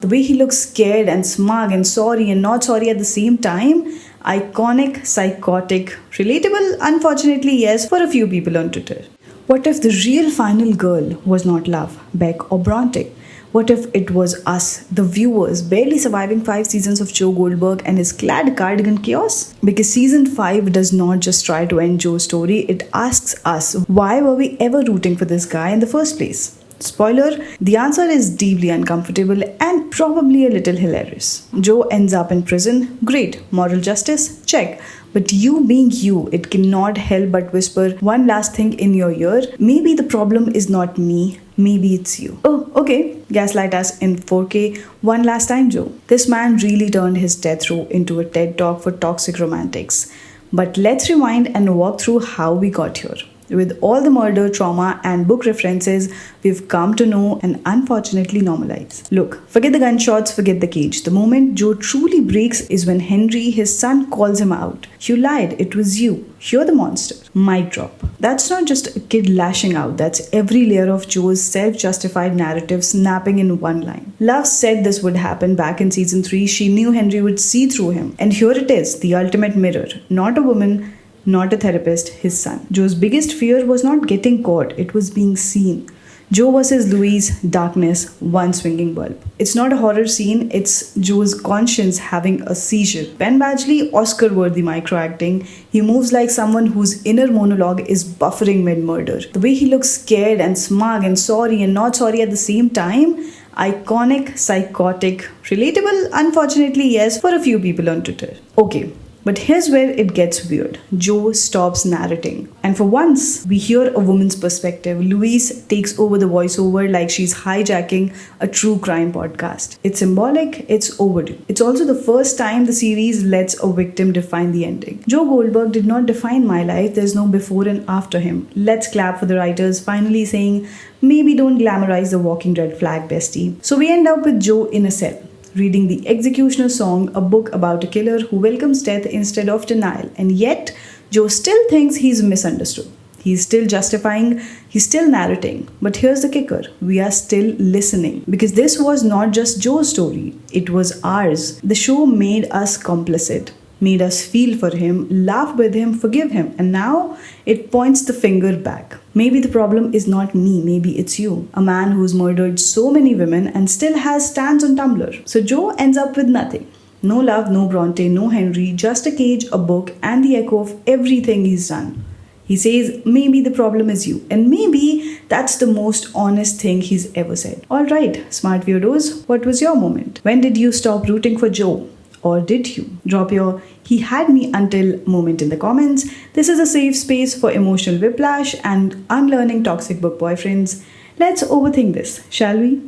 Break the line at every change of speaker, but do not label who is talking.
The way he looks scared and smug and sorry and not sorry at the same time. Iconic, psychotic, relatable, unfortunately, yes, for a few people on Twitter. What if the real final girl was not Love, Beck, or Bronte? What if it was us, the viewers, barely surviving 5 seasons of Joe Goldberg and his glad cardigan chaos? Because season 5 does not just try to end Joe's story, it asks us, why were we ever rooting for this guy in the first place? Spoiler, the answer is deeply uncomfortable and probably a little hilarious. Joe ends up in prison. Great. Moral justice? Check. But you being you, it cannot help but whisper one last thing in your ear. Maybe the problem is not me. Maybe it's you. Oh, okay. Gaslight us in 4K one last time, Joe. This man really turned his death row into a TED talk for toxic romantics. But let's rewind and walk through how we got here. With all the murder, trauma, and book references we've come to know and unfortunately normalize. Look, forget the gunshots, forget the cage. The moment Joe truly breaks is when Henry, his son, calls him out. You lied, it was you. You're the monster. Mic drop. That's not just a kid lashing out, that's every layer of Joe's self-justified narrative snapping in one line. Love said this would happen back in season 3. She knew Henry would see through him. And here it is, the ultimate mirror. Not a woman, not a therapist, his son. Joe's biggest fear was not getting caught, it was being seen. Joe versus Louise, darkness, one swinging bulb. It's not a horror scene, it's Joe's conscience having a seizure. Ben Badgley, Oscar-worthy microacting. He moves like someone whose inner monologue is buffering mid-murder. The way he looks scared and smug and sorry and not sorry at the same time. Iconic, psychotic, relatable, unfortunately, yes, for a few people on Twitter. Okay. But here's where it gets weird. Joe stops narrating. And for once, we hear a woman's perspective. Louise takes over the voiceover like she's hijacking a true crime podcast. It's symbolic, it's overdue. It's also the first time the series lets a victim define the ending. Joe Goldberg did not define my life, there's no before and after him. Let's clap for the writers finally saying, maybe don't glamorize the walking red flag, bestie. So we end up with Joe in a cell, reading The Executioner Song, a book about a killer who welcomes death instead of denial. And yet, Joe still thinks he's misunderstood. He's still justifying, he's still narrating. But here's the kicker, we are still listening. Because this was not just Joe's story, it was ours. The show made us complicit, made us feel for him, laugh with him, forgive him. And now it points the finger back. Maybe the problem is not me, maybe it's you. A man who's murdered so many women and still has stands on Tumblr. So Joe ends up with nothing. No love, no Bronte, no Henry, just a cage, a book, and the echo of everything he's done. He says, maybe the problem is you. And maybe that's the most honest thing he's ever said. Alright, smart weirdos, what was your moment? When did you stop rooting for Joe? Or did you? Drop your "he had me until" moment in the comments. This is a safe space for emotional whiplash and unlearning toxic book boyfriends. Let's overthink this, shall we?